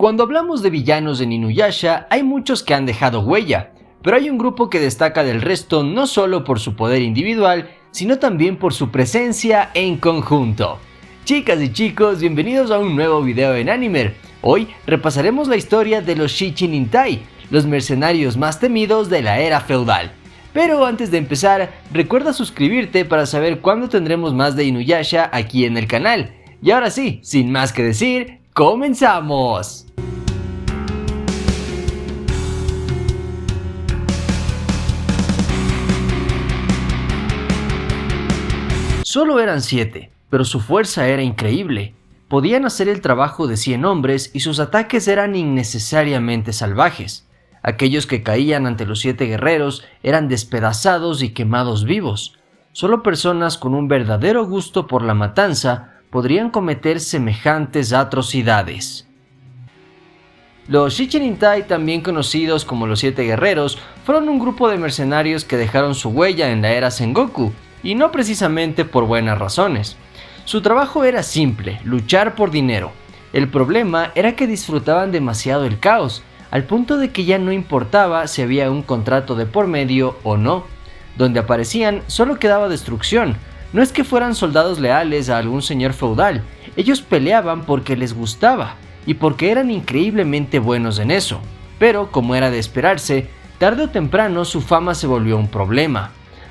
Cuando hablamos de villanos en Inuyasha, hay muchos que han dejado huella, pero hay un grupo que destaca del resto no solo por su poder individual, sino también por su presencia en conjunto. Chicas y chicos, bienvenidos a un nuevo video en Animer. Hoy repasaremos la historia de los Shichinintai, los mercenarios más temidos de la era feudal. Pero antes de empezar, recuerda suscribirte para saber cuándo tendremos más de Inuyasha aquí en el canal. Y ahora sí, sin más que decir, ¡comenzamos! Solo eran 7, pero su fuerza era increíble. Podían hacer el trabajo de 100 hombres y sus ataques eran innecesariamente salvajes. Aquellos que caían ante los 7 guerreros eran despedazados y quemados vivos. Solo personas con un verdadero gusto por la matanza podrían cometer semejantes atrocidades. Los Shichinintai, también conocidos como los 7 guerreros, fueron un grupo de mercenarios que dejaron su huella en la era Sengoku, y no precisamente por buenas razones. Su trabajo era simple, luchar por dinero. El problema era que disfrutaban demasiado el caos, al punto de que ya no importaba si había un contrato de por medio o no. Donde aparecían solo quedaba destrucción. No es que fueran soldados leales a algún señor feudal, ellos peleaban porque les gustaba y porque eran increíblemente buenos en eso. Pero, como era de esperarse, tarde o temprano su fama se volvió un problema.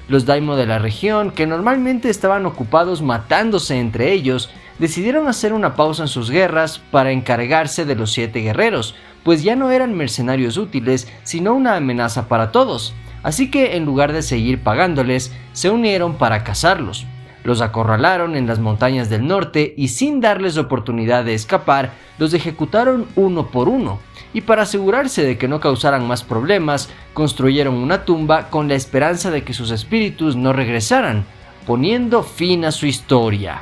Los daimyo de la región, que normalmente estaban ocupados matándose entre ellos, decidieron hacer una pausa en sus guerras para encargarse de los 7 guerreros, pues ya no eran mercenarios útiles, sino una amenaza para todos. Así que en lugar de seguir pagándoles, se unieron para cazarlos. Los acorralaron en las montañas del norte y sin darles oportunidad de escapar, los ejecutaron uno por uno. Y para asegurarse de que no causaran más problemas, construyeron una tumba con la esperanza de que sus espíritus no regresaran, poniendo fin a su historia.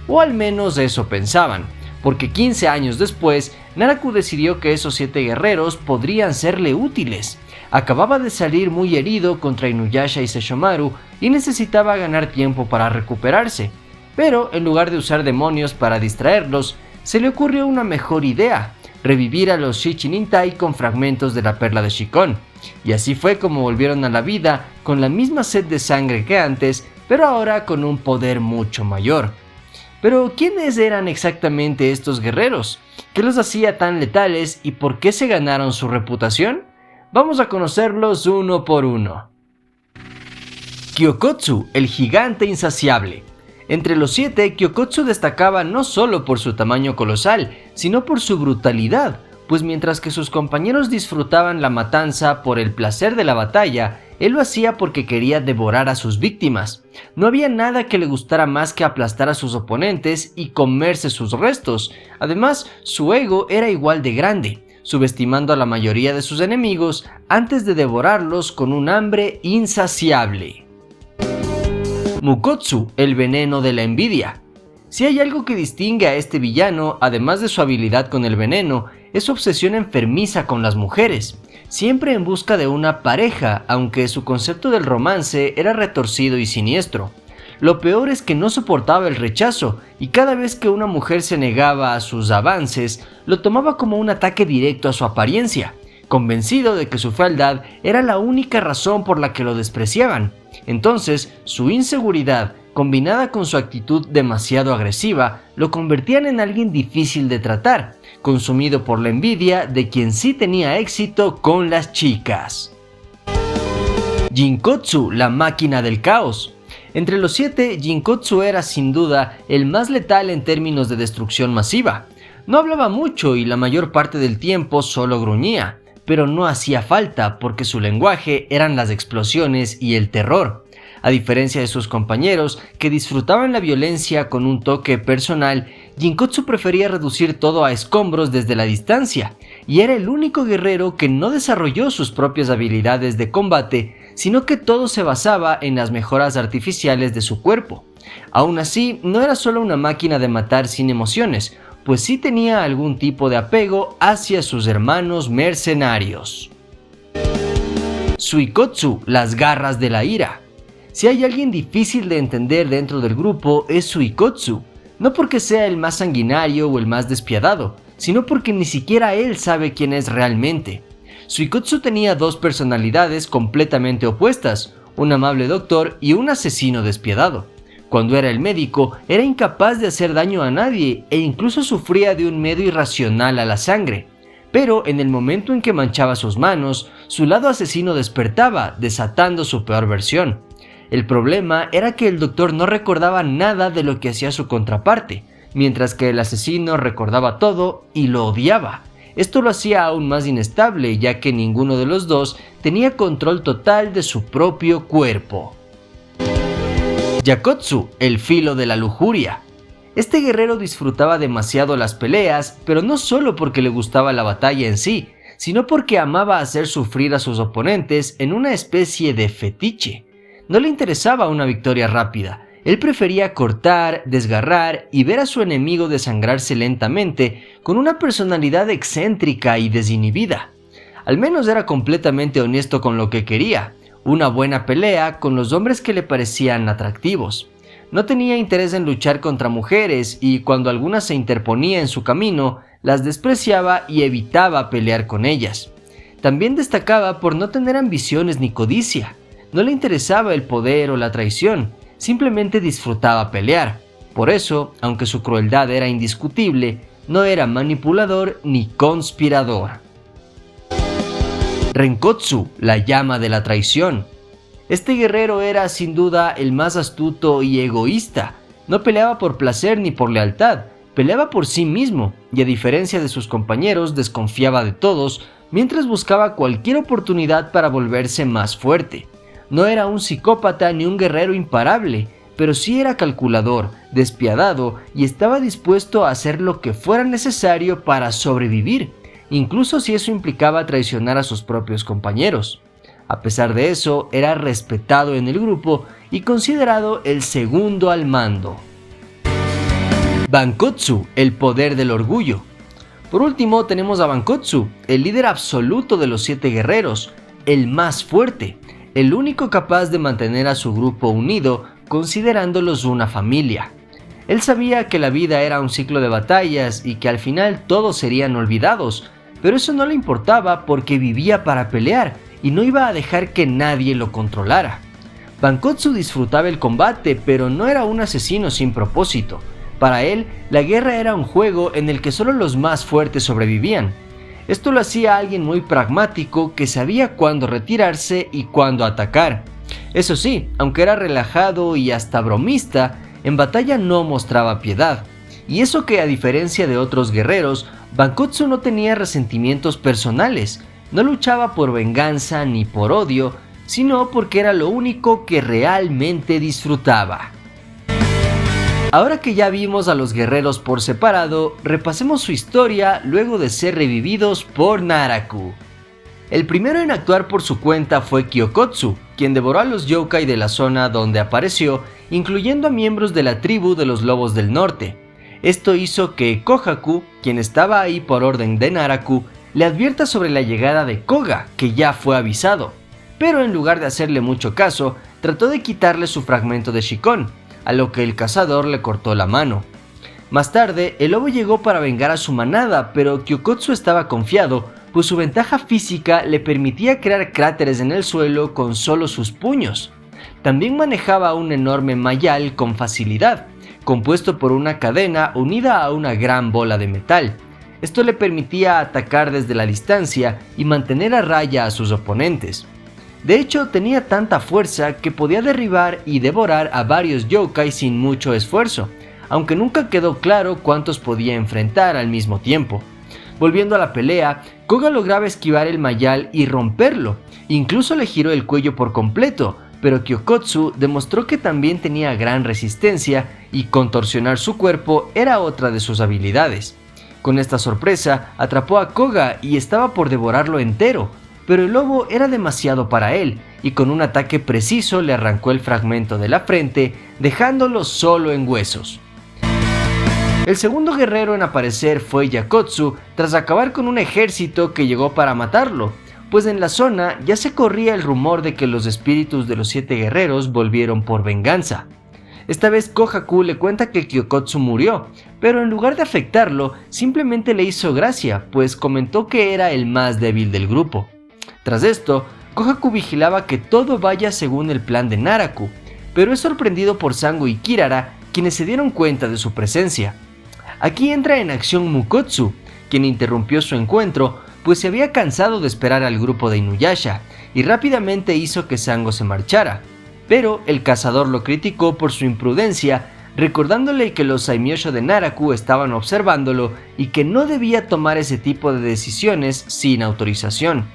O al menos eso pensaban, porque 15 años después, Naraku decidió que esos 7 guerreros podrían serle útiles. Acababa de salir muy herido contra Inuyasha y Sesshomaru y necesitaba ganar tiempo para recuperarse. Pero en lugar de usar demonios para distraerlos, se le ocurrió una mejor idea: revivir a los Shichinintai con fragmentos de la perla de Shikon. Y así fue como volvieron a la vida con la misma sed de sangre que antes, pero ahora con un poder mucho mayor. Pero ¿quiénes eran exactamente estos guerreros? ¿Qué los hacía tan letales y por qué se ganaron su reputación? Vamos a conocerlos uno por uno. Gyokotsu, el gigante insaciable. Entre los 7, Gyokotsu destacaba no solo por su tamaño colosal, sino por su brutalidad, pues mientras que sus compañeros disfrutaban la matanza por el placer de la batalla, él lo hacía porque quería devorar a sus víctimas. No había nada que le gustara más que aplastar a sus oponentes y comerse sus restos. Además, su ego era igual de grande, subestimando a la mayoría de sus enemigos antes de devorarlos con un hambre insaciable. Mukotsu, el veneno de la envidia. Si hay algo que distingue a este villano, además de su habilidad con el veneno, es su obsesión enfermiza con las mujeres, siempre en busca de una pareja, aunque su concepto del romance era retorcido y siniestro. Lo peor es que no soportaba el rechazo, y cada vez que una mujer se negaba a sus avances, lo tomaba como un ataque directo a su apariencia, convencido de que su fealdad era la única razón por la que lo despreciaban. Entonces, su inseguridad, combinada con su actitud demasiado agresiva, lo convertían en alguien difícil de tratar, consumido por la envidia de quien sí tenía éxito con las chicas. Jinkotsu, la máquina del caos. Entre los 7, Jinkotsu era sin duda el más letal en términos de destrucción masiva. No hablaba mucho y la mayor parte del tiempo solo gruñía, pero no hacía falta porque su lenguaje eran las explosiones y el terror. A diferencia de sus compañeros, que disfrutaban la violencia con un toque personal, Jinkotsu prefería reducir todo a escombros desde la distancia, y era el único guerrero que no desarrolló sus propias habilidades de combate, sino que todo se basaba en las mejoras artificiales de su cuerpo. Aún así, no era solo una máquina de matar sin emociones, pues sí tenía algún tipo de apego hacia sus hermanos mercenarios. Suikotsu, las garras de la ira. Si hay alguien difícil de entender dentro del grupo es Suikotsu, no porque sea el más sanguinario o el más despiadado, sino porque ni siquiera él sabe quién es realmente. Suikotsu tenía dos personalidades completamente opuestas, un amable doctor y un asesino despiadado. Cuando era el médico, era incapaz de hacer daño a nadie e incluso sufría de un miedo irracional a la sangre. Pero en el momento en que manchaba sus manos, su lado asesino despertaba, desatando su peor versión. El problema era que el doctor no recordaba nada de lo que hacía su contraparte, mientras que el asesino recordaba todo y lo odiaba. Esto lo hacía aún más inestable, ya que ninguno de los dos tenía control total de su propio cuerpo. Yakotsu, el filo de la lujuria. Este guerrero disfrutaba demasiado las peleas, pero no solo porque le gustaba la batalla en sí, sino porque amaba hacer sufrir a sus oponentes en una especie de fetiche. No le interesaba una victoria rápida, él prefería cortar, desgarrar y ver a su enemigo desangrarse lentamente con una personalidad excéntrica y desinhibida. Al menos era completamente honesto con lo que quería, una buena pelea con los hombres que le parecían atractivos. No tenía interés en luchar contra mujeres y cuando alguna se interponía en su camino, las despreciaba y evitaba pelear con ellas. También destacaba por no tener ambiciones ni codicia. No le interesaba el poder o la traición, simplemente disfrutaba pelear. Por eso, aunque su crueldad era indiscutible, no era manipulador ni conspirador. Renkotsu, la llama de la traición. Este guerrero era sin duda el más astuto y egoísta. No peleaba por placer ni por lealtad, peleaba por sí mismo y a diferencia de sus compañeros desconfiaba de todos mientras buscaba cualquier oportunidad para volverse más fuerte. No era un psicópata ni un guerrero imparable, pero sí era calculador, despiadado y estaba dispuesto a hacer lo que fuera necesario para sobrevivir, incluso si eso implicaba traicionar a sus propios compañeros. A pesar de eso, era respetado en el grupo y considerado el segundo al mando. Bankotsu, el poder del orgullo. Por último tenemos a Bankotsu, el líder absoluto de los 7 guerreros, el más fuerte, el único capaz de mantener a su grupo unido considerándolos una familia. Él sabía que la vida era un ciclo de batallas y que al final todos serían olvidados, pero eso no le importaba porque vivía para pelear y no iba a dejar que nadie lo controlara. Bankotsu disfrutaba el combate, pero no era un asesino sin propósito. Para él, la guerra era un juego en el que solo los más fuertes sobrevivían. Esto lo hacía alguien muy pragmático que sabía cuándo retirarse y cuándo atacar. Eso sí, aunque era relajado y hasta bromista, en batalla no mostraba piedad. Y eso que a diferencia de otros guerreros, Bankotsu no tenía resentimientos personales, no luchaba por venganza ni por odio, sino porque era lo único que realmente disfrutaba. Ahora que ya vimos a los guerreros por separado, repasemos su historia luego de ser revividos por Naraku. El primero en actuar por su cuenta fue Kyokotsu, quien devoró a los yokai de la zona donde apareció, incluyendo a miembros de la tribu de los Lobos del Norte. Esto hizo que Kohaku, quien estaba ahí por orden de Naraku, le advierta sobre la llegada de Koga, que ya fue avisado. Pero en lugar de hacerle mucho caso, trató de quitarle su fragmento de Shikon, a lo que el cazador le cortó la mano. Más tarde, el lobo llegó para vengar a su manada, pero Kyokotsu estaba confiado, pues su ventaja física le permitía crear cráteres en el suelo con solo sus puños. También manejaba un enorme mayal con facilidad, compuesto por una cadena unida a una gran bola de metal. Esto le permitía atacar desde la distancia y mantener a raya a sus oponentes. De hecho, tenía tanta fuerza que podía derribar y devorar a varios yokai sin mucho esfuerzo, aunque nunca quedó claro cuántos podía enfrentar al mismo tiempo. Volviendo a la pelea, Koga lograba esquivar el mayal y romperlo, incluso le giró el cuello por completo, pero Kyokotsu demostró que también tenía gran resistencia y contorsionar su cuerpo era otra de sus habilidades. Con esta sorpresa, atrapó a Koga y estaba por devorarlo entero, pero el lobo era demasiado para él, y con un ataque preciso le arrancó el fragmento de la frente, dejándolo solo en huesos. El segundo guerrero en aparecer fue Yakotsu, tras acabar con un ejército que llegó para matarlo, pues en la zona ya se corría el rumor de que los espíritus de los 7 guerreros volvieron por venganza. Esta vez Kohaku le cuenta que Gyokotsu murió, pero en lugar de afectarlo, simplemente le hizo gracia, pues comentó que era el más débil del grupo. Tras esto, Kohaku vigilaba que todo vaya según el plan de Naraku, pero es sorprendido por Sango y Kirara, quienes se dieron cuenta de su presencia. Aquí entra en acción Mukotsu, quien interrumpió su encuentro, pues se había cansado de esperar al grupo de Inuyasha, y rápidamente hizo que Sango se marchara. Pero el cazador lo criticó por su imprudencia, recordándole que los Saimyosho de Naraku estaban observándolo y que no debía tomar ese tipo de decisiones sin autorización.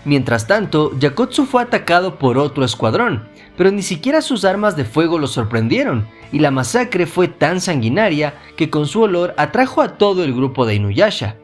Mientras tanto, Gyakotsu fue atacado por otro escuadrón, pero ni siquiera sus armas de fuego lo sorprendieron, y la masacre fue tan sanguinaria que con su olor atrajo a todo el grupo de Inuyasha.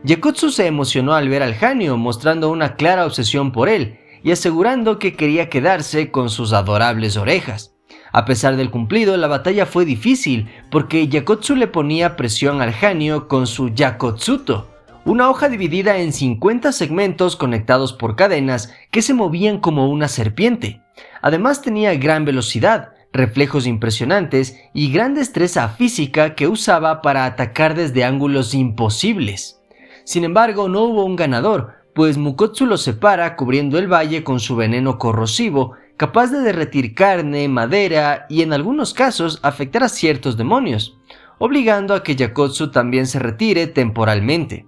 Gyakotsu se emocionó al ver al Hanyo, mostrando una clara obsesión por él, y asegurando que quería quedarse con sus adorables orejas. A pesar del cumplido, la batalla fue difícil, porque Gyakotsu le ponía presión al Hanyo con su Gyakotsuto, una hoja dividida en 50 segmentos conectados por cadenas que se movían como una serpiente. Además tenía gran velocidad, reflejos impresionantes y gran destreza física que usaba para atacar desde ángulos imposibles. Sin embargo, no hubo un ganador, pues Mukotsu lo separa cubriendo el valle con su veneno corrosivo, capaz de derretir carne, madera y en algunos casos afectar a ciertos demonios, obligando a que Gyakotsu también se retire temporalmente.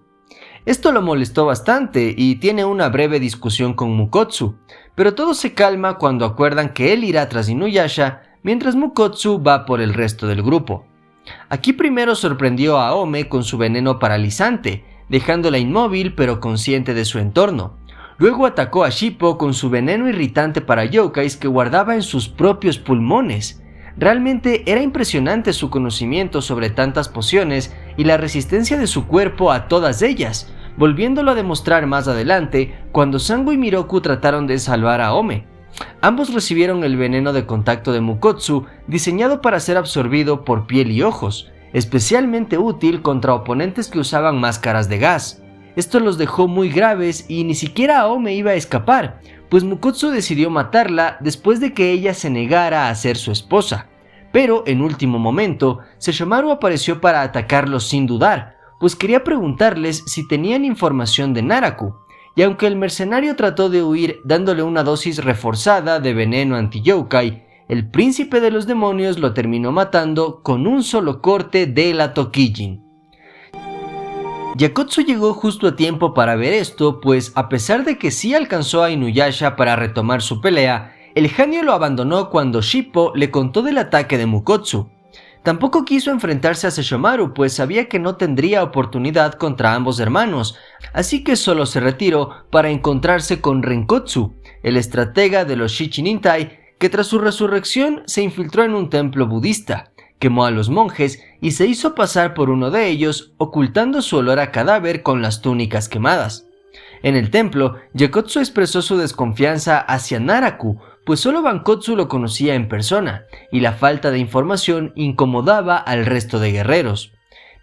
Esto lo molestó bastante y tiene una breve discusión con Mukotsu, pero todo se calma cuando acuerdan que él irá tras Inuyasha mientras Mukotsu va por el resto del grupo. Aquí primero sorprendió a Ome con su veneno paralizante, dejándola inmóvil pero consciente de su entorno. Luego atacó a Shippo con su veneno irritante para yokais que guardaba en sus propios pulmones. Realmente era impresionante su conocimiento sobre tantas pociones y la resistencia de su cuerpo a todas ellas, volviéndolo a demostrar más adelante cuando Sango y Miroku trataron de salvar a Ome. Ambos recibieron el veneno de contacto de Mukotsu, diseñado para ser absorbido por piel y ojos, especialmente útil contra oponentes que usaban máscaras de gas. Esto los dejó muy graves y ni siquiera Aome iba a escapar, pues Mukotsu decidió matarla después de que ella se negara a ser su esposa. Pero en último momento, Sesshomaru apareció para atacarlos sin dudar, pues quería preguntarles si tenían información de Naraku, y aunque el mercenario trató de huir dándole una dosis reforzada de veneno anti-yokai, el príncipe de los demonios lo terminó matando con un solo corte de la Tokijin. Gyakotsu llegó justo a tiempo para ver esto, pues a pesar de que sí alcanzó a Inuyasha para retomar su pelea, el Hanyo lo abandonó cuando Shippo le contó del ataque de Mukotsu. Tampoco quiso enfrentarse a Sesshomaru, pues sabía que no tendría oportunidad contra ambos hermanos, así que solo se retiró para encontrarse con Renkotsu, el estratega de los Shichinintai, que tras su resurrección se infiltró en un templo budista, quemó a los monjes y se hizo pasar por uno de ellos, ocultando su olor a cadáver con las túnicas quemadas. En el templo, Gyakotsu expresó su desconfianza hacia Naraku, pues solo Bankotsu lo conocía en persona, y la falta de información incomodaba al resto de guerreros.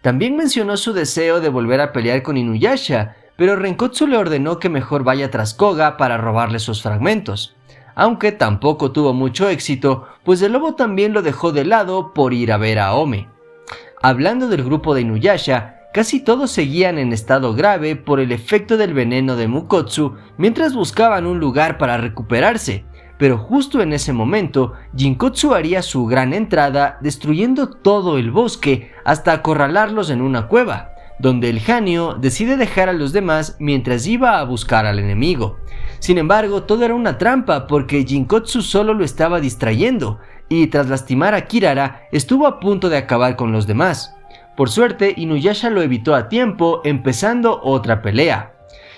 También mencionó su deseo de volver a pelear con Inuyasha, pero Renkotsu le ordenó que mejor vaya tras Koga para robarle sus fragmentos. Aunque tampoco tuvo mucho éxito, pues el lobo también lo dejó de lado por ir a ver a Ome. Hablando del grupo de Inuyasha, casi todos seguían en estado grave por el efecto del veneno de Mukotsu mientras buscaban un lugar para recuperarse, pero justo en ese momento, Jinkotsu haría su gran entrada destruyendo todo el bosque hasta acorralarlos en una cueva, donde el Hanyo decide dejar a los demás mientras iba a buscar al enemigo. Sin embargo, todo era una trampa porque Jinkotsu solo lo estaba distrayendo y tras lastimar a Kirara estuvo a punto de acabar con los demás. Por suerte, Inuyasha lo evitó a tiempo, empezando otra pelea.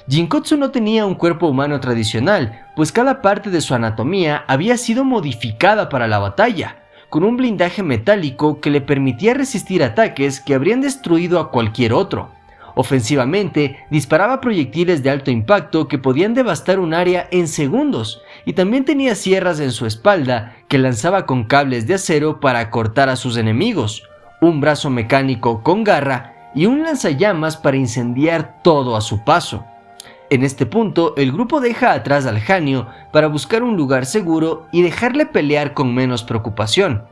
Jinkotsu no tenía un cuerpo humano tradicional, pues cada parte de su anatomía había sido modificada para la batalla, con un blindaje metálico que le permitía resistir ataques que habrían destruido a cualquier otro. Ofensivamente, disparaba proyectiles de alto impacto que podían devastar un área en segundos, y también tenía sierras en su espalda que lanzaba con cables de acero para cortar a sus enemigos, un brazo mecánico con garra y un lanzallamas para incendiar todo a su paso. En este punto, el grupo deja atrás al Hanyo para buscar un lugar seguro y dejarle pelear con menos preocupación.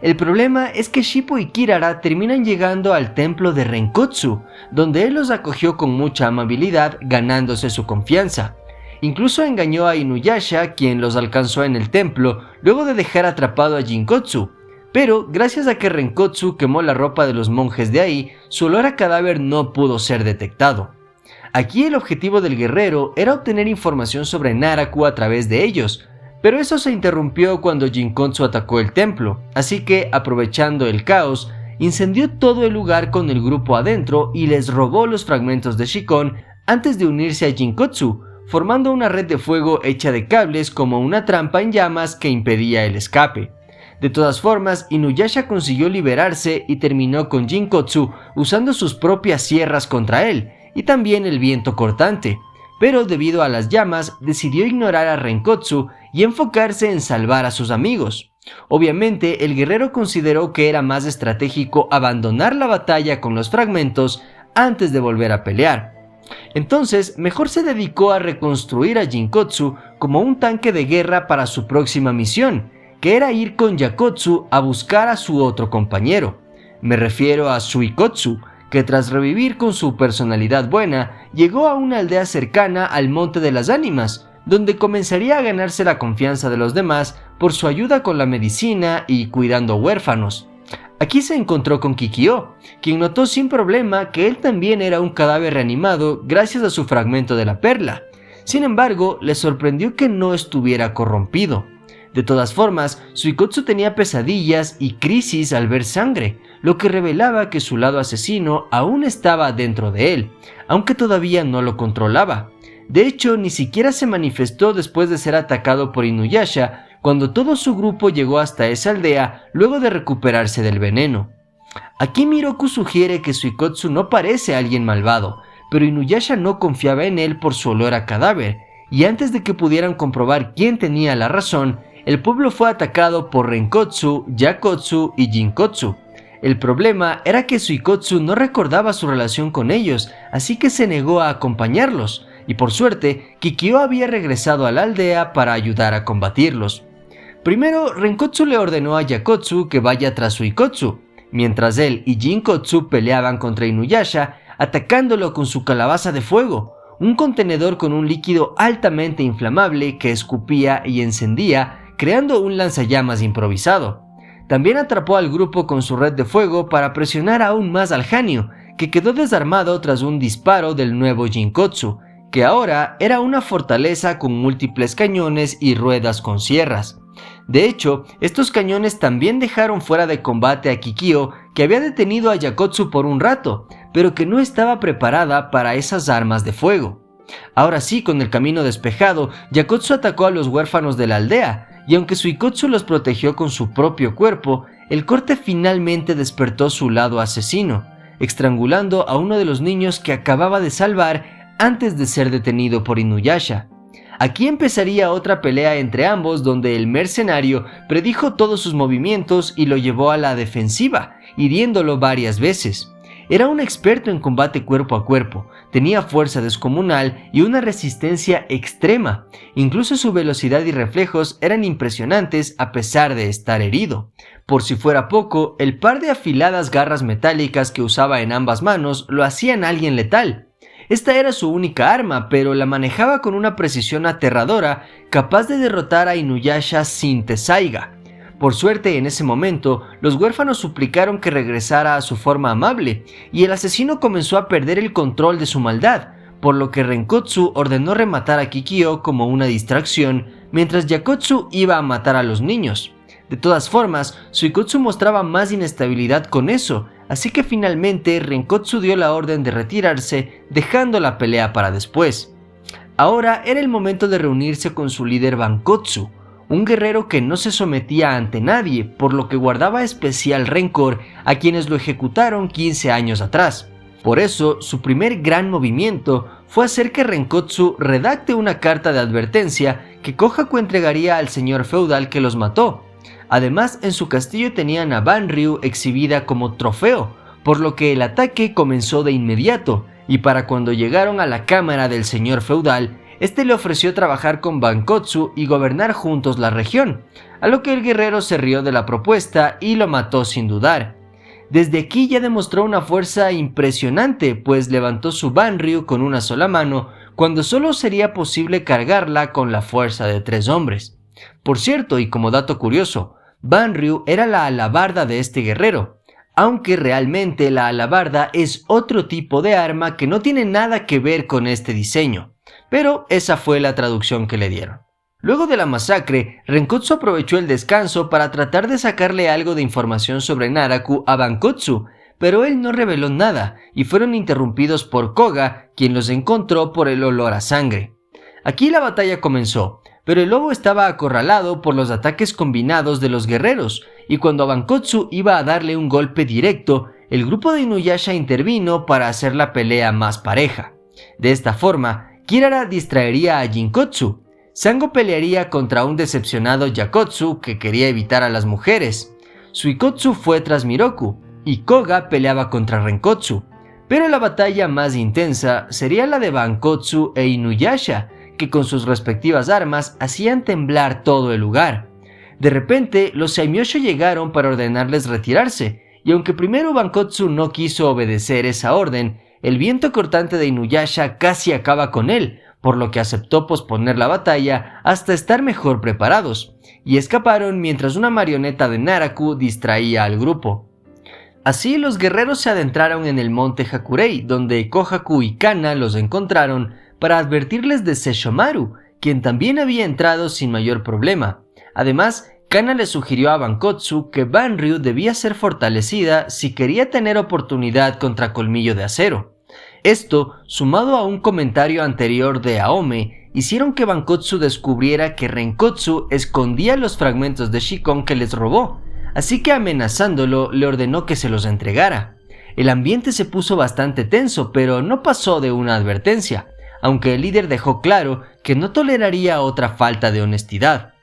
El problema es que Shippo y Kirara terminan llegando al templo de Renkotsu, donde él los acogió con mucha amabilidad, ganándose su confianza. Incluso engañó a Inuyasha, quien los alcanzó en el templo, luego de dejar atrapado a Jinkotsu. Pero, gracias a que Renkotsu quemó la ropa de los monjes de ahí, su olor a cadáver no pudo ser detectado. Aquí el objetivo del guerrero era obtener información sobre Naraku a través de ellos, pero eso se interrumpió cuando Jinkotsu atacó el templo, así que, aprovechando el caos, incendió todo el lugar con el grupo adentro y les robó los fragmentos de Shikon antes de unirse a Jinkotsu, formando una red de fuego hecha de cables como una trampa en llamas que impedía el escape. De todas formas, Inuyasha consiguió liberarse y terminó con Jinkotsu usando sus propias sierras contra él, y también el viento cortante, pero debido a las llamas decidió ignorar a Renkotsu y enfocarse en salvar a sus amigos. Obviamente, el guerrero consideró que era más estratégico abandonar la batalla con los fragmentos antes de volver a pelear. Entonces, mejor se dedicó a reconstruir a Jinkotsu como un tanque de guerra para su próxima misión, que era ir con Yakotsu a buscar a su otro compañero. Me refiero a Suikotsu, que tras revivir con su personalidad buena, llegó a una aldea cercana al Monte de las Ánimas, donde comenzaría a ganarse la confianza de los demás por su ayuda con la medicina y cuidando huérfanos. Aquí se encontró con Kikyo, quien notó sin problema que él también era un cadáver reanimado gracias a su fragmento de la perla. Sin embargo, le sorprendió que no estuviera corrompido. De todas formas, Suikotsu tenía pesadillas y crisis al ver sangre, lo que revelaba que su lado asesino aún estaba dentro de él, aunque todavía no lo controlaba. De hecho, ni siquiera se manifestó después de ser atacado por Inuyasha, cuando todo su grupo llegó hasta esa aldea luego de recuperarse del veneno. Aquí Miroku sugiere que Suikotsu no parece alguien malvado, pero Inuyasha no confiaba en él por su olor a cadáver, y antes de que pudieran comprobar quién tenía la razón, el pueblo fue atacado por Renkotsu, Yakotsu y Jinkotsu. El problema era que Suikotsu no recordaba su relación con ellos, así que se negó a acompañarlos, y por suerte, Kikyo había regresado a la aldea para ayudar a combatirlos. Primero, Renkotsu le ordenó a Yakotsu que vaya tras Suikotsu, mientras él y Jinkotsu peleaban contra Inuyasha, atacándolo con su calabaza de fuego, un contenedor con un líquido altamente inflamable que escupía y encendía, creando un lanzallamas improvisado. También atrapó al grupo con su red de fuego para presionar aún más al Hanyu, que quedó desarmado tras un disparo del nuevo Jinkotsu, que ahora era una fortaleza con múltiples cañones y ruedas con sierras. De hecho, estos cañones también dejaron fuera de combate a Kikyo, que había detenido a Yakotsu por un rato, pero que no estaba preparada para esas armas de fuego. Ahora sí, con el camino despejado, Yakotsu atacó a los huérfanos de la aldea, y aunque Suikotsu los protegió con su propio cuerpo, el corte finalmente despertó su lado asesino, estrangulando a uno de los niños que acababa de salvar antes de ser detenido por Inuyasha. Aquí empezaría otra pelea entre ambos donde el mercenario predijo todos sus movimientos y lo llevó a la defensiva, hiriéndolo varias veces. Era un experto en combate cuerpo a cuerpo, tenía fuerza descomunal y una resistencia extrema. Incluso su velocidad y reflejos eran impresionantes a pesar de estar herido. Por si fuera poco, el par de afiladas garras metálicas que usaba en ambas manos lo hacían alguien letal. Esta era su única arma, pero la manejaba con una precisión aterradora, capaz de derrotar a Inuyasha sin Tessaiga. Por suerte, en ese momento, los huérfanos suplicaron que regresara a su forma amable, y el asesino comenzó a perder el control de su maldad, por lo que Renkotsu ordenó rematar a Kikyo como una distracción, mientras Yakotsu iba a matar a los niños. De todas formas, Suikotsu mostraba más inestabilidad con eso, así que finalmente Renkotsu dio la orden de retirarse, dejando la pelea para después. Ahora era el momento de reunirse con su líder Bankotsu, un guerrero que no se sometía ante nadie, por lo que guardaba especial rencor a quienes lo ejecutaron 15 años atrás. Por eso, su primer gran movimiento fue hacer que Renkotsu redacte una carta de advertencia que Kohaku entregaría al señor feudal que los mató. Además, en su castillo tenían a Banryu exhibida como trofeo, por lo que el ataque comenzó de inmediato, y para cuando llegaron a la cámara del señor feudal, Este le ofreció trabajar con Bankotsu y gobernar juntos la región, a lo que el guerrero se rió de la propuesta y lo mató sin dudar. Desde aquí ya demostró una fuerza impresionante, pues levantó su Banryu con una sola mano, cuando solo sería posible cargarla con la fuerza de 3 hombres. Por cierto, y como dato curioso, Banryu era la alabarda de este guerrero, aunque realmente la alabarda es otro tipo de arma que no tiene nada que ver con este diseño, pero esa fue la traducción que le dieron. Luego de la masacre, Renkotsu aprovechó el descanso para tratar de sacarle algo de información sobre Naraku a Bankotsu, pero él no reveló nada y fueron interrumpidos por Koga, quien los encontró por el olor a sangre. Aquí la batalla comenzó, pero el lobo estaba acorralado por los ataques combinados de los guerreros, y cuando Bankotsu iba a darle un golpe directo, el grupo de Inuyasha intervino para hacer la pelea más pareja. De esta forma, Kirara distraería a Jinkotsu, Sango pelearía contra un decepcionado Yakotsu que quería evitar a las mujeres, Suikotsu fue tras Miroku, y Koga peleaba contra Renkotsu. Pero la batalla más intensa sería la de Bankotsu e Inuyasha, que con sus respectivas armas hacían temblar todo el lugar. De repente, los Saimyosho llegaron para ordenarles retirarse, y aunque primero Bankotsu no quiso obedecer esa orden, el viento cortante de Inuyasha casi acaba con él, por lo que aceptó posponer la batalla hasta estar mejor preparados, y escaparon mientras una marioneta de Naraku distraía al grupo. Así los guerreros se adentraron en el monte Hakurei, donde Kohaku y Kana los encontraron para advertirles de Sesshomaru, quien también había entrado sin mayor problema. Además, Kana le sugirió a Bankotsu que Banryu debía ser fortalecida si quería tener oportunidad contra Colmillo de Acero. Esto, sumado a un comentario anterior de Aome, hicieron que Bankotsu descubriera que Renkotsu escondía los fragmentos de Shikon que les robó, así que amenazándolo le ordenó que se los entregara. El ambiente se puso bastante tenso, pero no pasó de una advertencia, aunque el líder dejó claro que no toleraría otra falta de honestidad.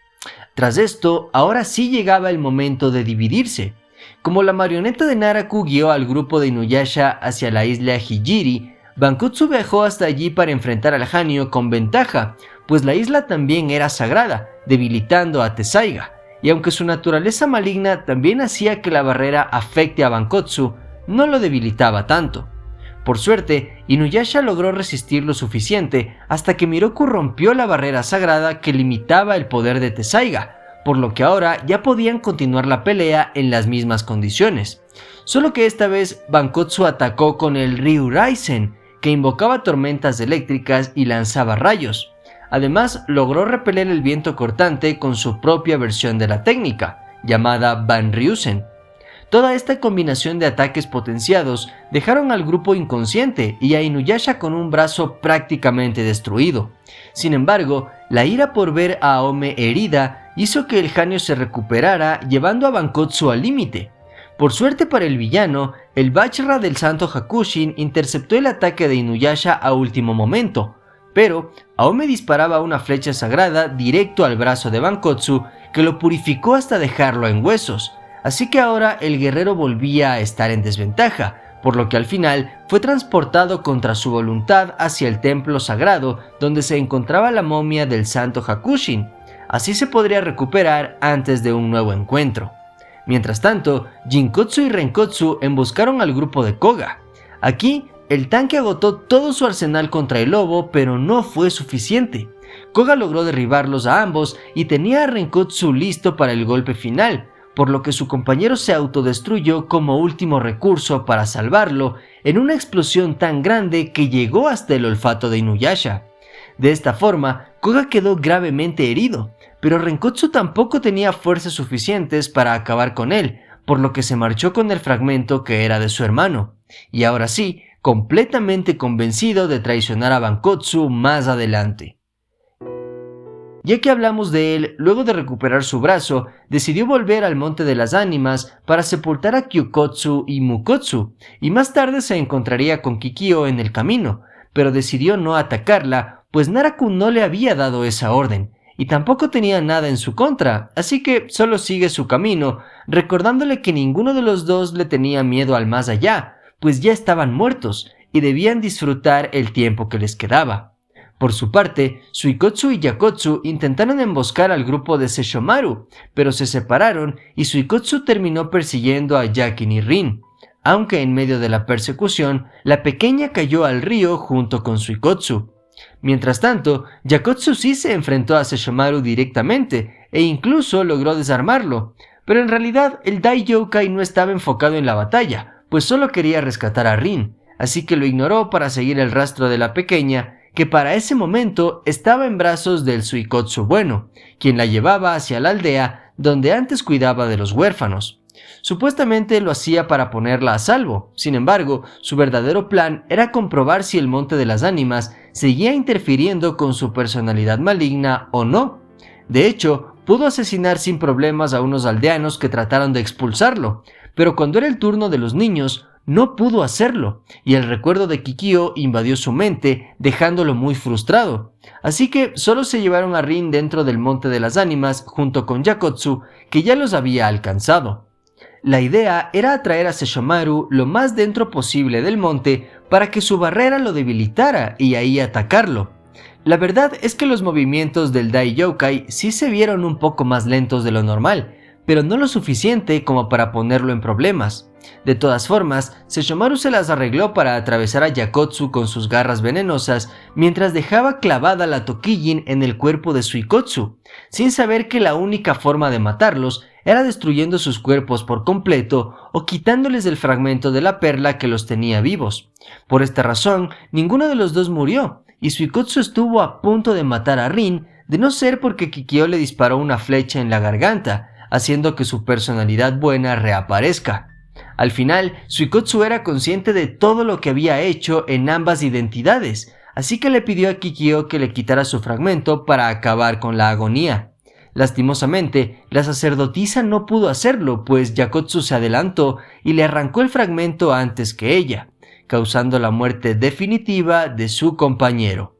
Tras esto, ahora sí llegaba el momento de dividirse. Como la marioneta de Naraku guió al grupo de Inuyasha hacia la isla Hijiri, Bankotsu viajó hasta allí para enfrentar al Hanyo con ventaja, pues la isla también era sagrada, debilitando a Tessaiga, y aunque su naturaleza maligna también hacía que la barrera afecte a Bankotsu, no lo debilitaba tanto. Por suerte, Inuyasha logró resistir lo suficiente hasta que Miroku rompió la barrera sagrada que limitaba el poder de Tessaiga, por lo que ahora ya podían continuar la pelea en las mismas condiciones. Solo que esta vez Bankotsu atacó con el Ryuraisen, que invocaba tormentas eléctricas y lanzaba rayos. Además, logró repeler el viento cortante con su propia versión de la técnica, llamada Banryusen. Toda esta combinación de ataques potenciados dejaron al grupo inconsciente y a Inuyasha con un brazo prácticamente destruido. Sin embargo, la ira por ver a Aome herida hizo que el Hanyo se recuperara, llevando a Bankotsu al límite. Por suerte para el villano, el Vajra del Santo Hakushin interceptó el ataque de Inuyasha a último momento, pero Aome disparaba una flecha sagrada directo al brazo de Bankotsu que lo purificó hasta dejarlo en huesos. Así que ahora el guerrero volvía a estar en desventaja, por lo que al final fue transportado contra su voluntad hacia el templo sagrado donde se encontraba la momia del Santo Hakushin. Así se podría recuperar antes de un nuevo encuentro. Mientras tanto, Jinkotsu y Renkotsu emboscaron al grupo de Koga. Aquí, el tanque agotó todo su arsenal contra el lobo, pero no fue suficiente. Koga logró derribarlos a ambos y tenía a Renkotsu listo para el golpe final, por lo que su compañero se autodestruyó como último recurso para salvarlo en una explosión tan grande que llegó hasta el olfato de Inuyasha. De esta forma, Koga quedó gravemente herido, pero Renkotsu tampoco tenía fuerzas suficientes para acabar con él, por lo que se marchó con el fragmento que era de su hermano, y ahora sí, completamente convencido de traicionar a Bankotsu más adelante. Ya que hablamos de él, luego de recuperar su brazo, decidió volver al Monte de las Ánimas para sepultar a Kyukotsu y Mukotsu, y más tarde se encontraría con Kikyo en el camino, pero decidió no atacarla, pues Naraku no le había dado esa orden, y tampoco tenía nada en su contra, así que solo sigue su camino, recordándole que ninguno de los dos le tenía miedo al más allá, pues ya estaban muertos, y debían disfrutar el tiempo que les quedaba. Por su parte, Suikotsu y Yakotsu intentaron emboscar al grupo de Sesshomaru, pero se separaron y Suikotsu terminó persiguiendo a Yakin y Rin. Aunque en medio de la persecución, la pequeña cayó al río junto con Suikotsu. Mientras tanto, Yakotsu sí se enfrentó a Sesshomaru directamente e incluso logró desarmarlo, pero en realidad el Daijoukai no estaba enfocado en la batalla, pues solo quería rescatar a Rin, así que lo ignoró para seguir el rastro de la pequeña, que para ese momento estaba en brazos del Suikotsu bueno, quien la llevaba hacia la aldea donde antes cuidaba de los huérfanos. Supuestamente lo hacía para ponerla a salvo, sin embargo, su verdadero plan era comprobar si el Monte de las Ánimas seguía interfiriendo con su personalidad maligna o no. De hecho, pudo asesinar sin problemas a unos aldeanos que trataron de expulsarlo, pero cuando era el turno de los niños, no pudo hacerlo, y el recuerdo de Kikyo invadió su mente, dejándolo muy frustrado. Así que solo se llevaron a Rin dentro del Monte de las Ánimas junto con Yakotsu, que ya los había alcanzado. La idea era atraer a Sesshomaru lo más dentro posible del monte para que su barrera lo debilitara y ahí atacarlo. La verdad es que los movimientos del Daijoukai sí se vieron un poco más lentos de lo normal, pero no lo suficiente como para ponerlo en problemas. De todas formas, Sesshomaru se las arregló para atravesar a Yakotsu con sus garras venenosas mientras dejaba clavada la Tokijin en el cuerpo de Suikotsu, sin saber que la única forma de matarlos era destruyendo sus cuerpos por completo o quitándoles el fragmento de la perla que los tenía vivos. Por esta razón, ninguno de los dos murió, y Suikotsu estuvo a punto de matar a Rin, de no ser porque Kikyo le disparó una flecha en la garganta, haciendo que su personalidad buena reaparezca. Al final, Suikotsu era consciente de todo lo que había hecho en ambas identidades, así que le pidió a Kikyo que le quitara su fragmento para acabar con la agonía. Lastimosamente, la sacerdotisa no pudo hacerlo, pues Yakotsu se adelantó y le arrancó el fragmento antes que ella, causando la muerte definitiva de su compañero.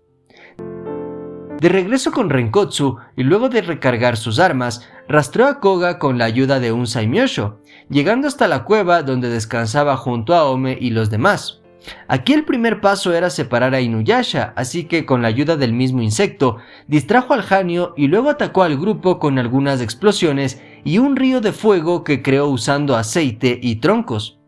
De regreso con Renkotsu, y luego de recargar sus armas, rastreó a Koga con la ayuda de un Saimyosho, llegando hasta la cueva donde descansaba junto a Ome y los demás. Aquí el primer paso era separar a Inuyasha, así que con la ayuda del mismo insecto, distrajo al Hanyo y luego atacó al grupo con algunas explosiones y un río de fuego que creó usando aceite y troncos.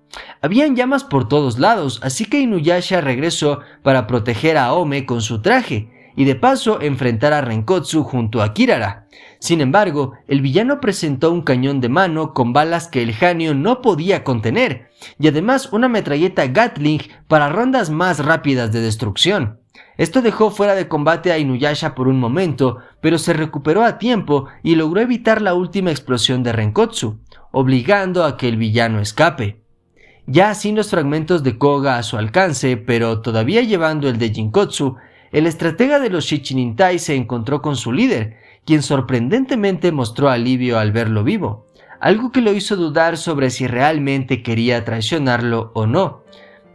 Habían llamas por todos lados, así que Inuyasha regresó para proteger a Ome con su traje, y de paso enfrentar a Renkotsu junto a Kirara. Sin embargo, el villano presentó un cañón de mano con balas que el Hanyo no podía contener, y además una metralleta Gatling para rondas más rápidas de destrucción. Esto dejó fuera de combate a Inuyasha por un momento, pero se recuperó a tiempo y logró evitar la última explosión de Renkotsu, obligando a que el villano escape. Ya sin los fragmentos de Koga a su alcance, pero todavía llevando el de Jinkotsu, el estratega de los Shichinintai se encontró con su líder, quien sorprendentemente mostró alivio al verlo vivo, algo que lo hizo dudar sobre si realmente quería traicionarlo o no.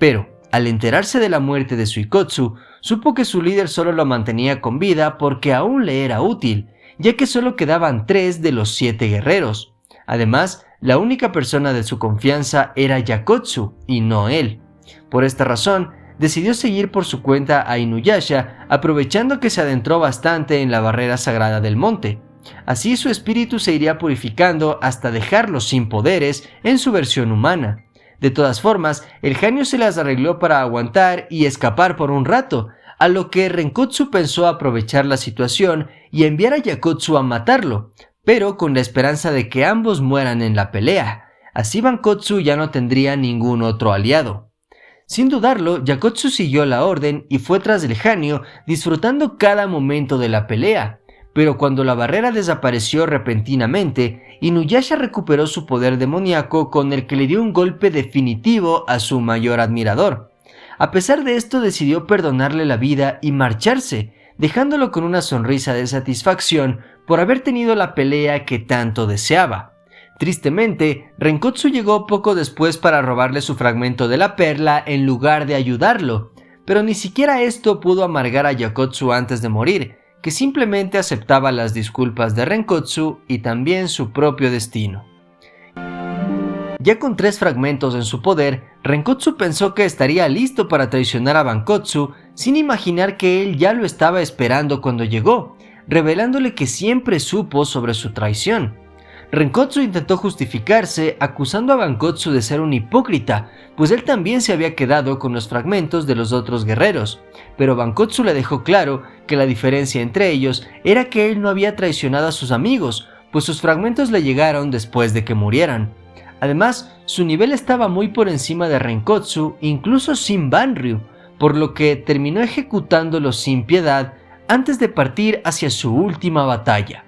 Pero, al enterarse de la muerte de Suikotsu, supo que su líder solo lo mantenía con vida porque aún le era útil, ya que solo quedaban 3 de los 7 guerreros. Además, la única persona de su confianza era Yakotsu y no él. Por esta razón, decidió seguir por su cuenta a Inuyasha, aprovechando que se adentró bastante en la barrera sagrada del monte. Así su espíritu se iría purificando hasta dejarlo sin poderes en su versión humana. De todas formas, el Hanyo se las arregló para aguantar y escapar por un rato, a lo que Renkotsu pensó aprovechar la situación y enviar a Yakotsu a matarlo, pero con la esperanza de que ambos mueran en la pelea. Así Bankotsu ya no tendría ningún otro aliado. Sin dudarlo, Yakotsu siguió la orden y fue tras el Hanyo, disfrutando cada momento de la pelea. Pero cuando la barrera desapareció repentinamente, Inuyasha recuperó su poder demoníaco con el que le dio un golpe definitivo a su mayor admirador. A pesar de esto, decidió perdonarle la vida y marcharse, dejándolo con una sonrisa de satisfacción por haber tenido la pelea que tanto deseaba. Tristemente, Renkotsu llegó poco después para robarle su fragmento de la perla en lugar de ayudarlo, pero ni siquiera esto pudo amargar a Yakotsu antes de morir, que simplemente aceptaba las disculpas de Renkotsu y también su propio destino. Ya con 3 fragmentos en su poder, Renkotsu pensó que estaría listo para traicionar a Bankotsu sin imaginar que él ya lo estaba esperando cuando llegó, revelándole que siempre supo sobre su traición. Renkotsu intentó justificarse acusando a Bankotsu de ser un hipócrita, pues él también se había quedado con los fragmentos de los otros guerreros, pero Bankotsu le dejó claro que la diferencia entre ellos era que él no había traicionado a sus amigos, pues sus fragmentos le llegaron después de que murieran. Además, su nivel estaba muy por encima de Renkotsu, incluso sin Banryu, por lo que terminó ejecutándolo sin piedad antes de partir hacia su última batalla.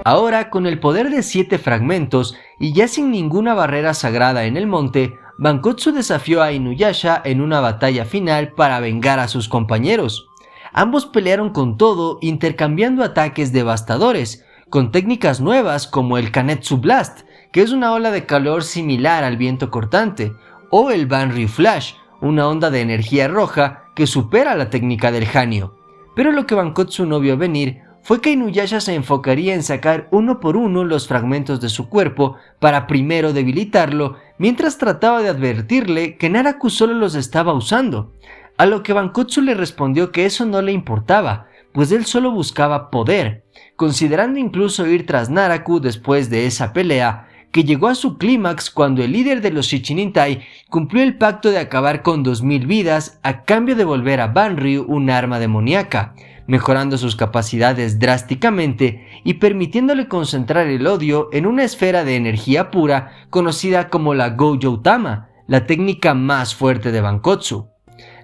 Ahora, con el poder de 7 fragmentos y ya sin ninguna barrera sagrada en el monte, Bankotsu desafió a Inuyasha en una batalla final para vengar a sus compañeros. Ambos pelearon con todo, intercambiando ataques devastadores, con técnicas nuevas como el Kanetsu Blast, que es una ola de calor similar al viento cortante, o el Banryu Flash, una onda de energía roja que supera la técnica del Hanyo. Pero lo que Bankotsu no vio venir fue que Inuyasha se enfocaría en sacar uno por uno los fragmentos de su cuerpo para primero debilitarlo, mientras trataba de advertirle que Naraku solo los estaba usando, a lo que Bankotsu le respondió que eso no le importaba, pues él solo buscaba poder, considerando incluso ir tras Naraku después de esa pelea, que llegó a su clímax cuando el líder de los Shichinintai cumplió el pacto de acabar con 2000 vidas a cambio de volver a Banryu un arma demoníaca, mejorando sus capacidades drásticamente y permitiéndole concentrar el odio en una esfera de energía pura conocida como la Gojo Tama, la técnica más fuerte de Bankotsu.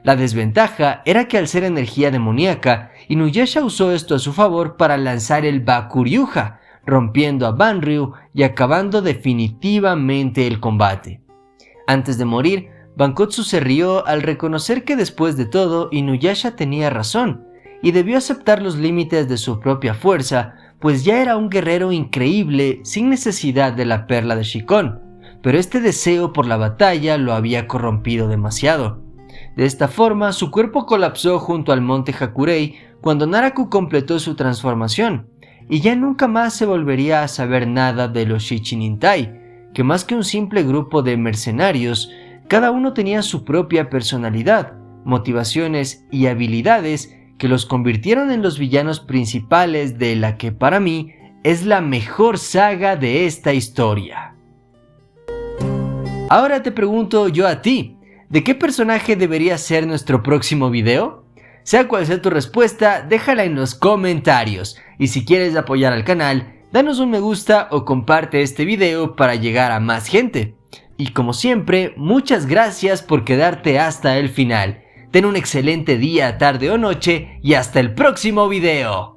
La desventaja era que al ser energía demoníaca, Inuyasha usó esto a su favor para lanzar el Bakuryuha, rompiendo a Banryu y acabando definitivamente el combate. Antes de morir, Bankotsu se rió al reconocer que después de todo Inuyasha tenía razón, y debió aceptar los límites de su propia fuerza, pues ya era un guerrero increíble sin necesidad de la perla de Shikon, pero este deseo por la batalla lo había corrompido demasiado. De esta forma, su cuerpo colapsó junto al monte Hakurei cuando Naraku completó su transformación, y ya nunca más se volvería a saber nada de los Shichinintai, que más que un simple grupo de mercenarios, cada uno tenía su propia personalidad, motivaciones y habilidades que los convirtieron en los villanos principales de la que para mí es la mejor saga de esta historia. Ahora te pregunto yo a ti, ¿de qué personaje debería ser nuestro próximo video? Sea cual sea tu respuesta, déjala en los comentarios. Y si quieres apoyar al canal, danos un me gusta o comparte este video para llegar a más gente. Y como siempre, muchas gracias por quedarte hasta el final. Ten un excelente día, tarde o noche y hasta el próximo video.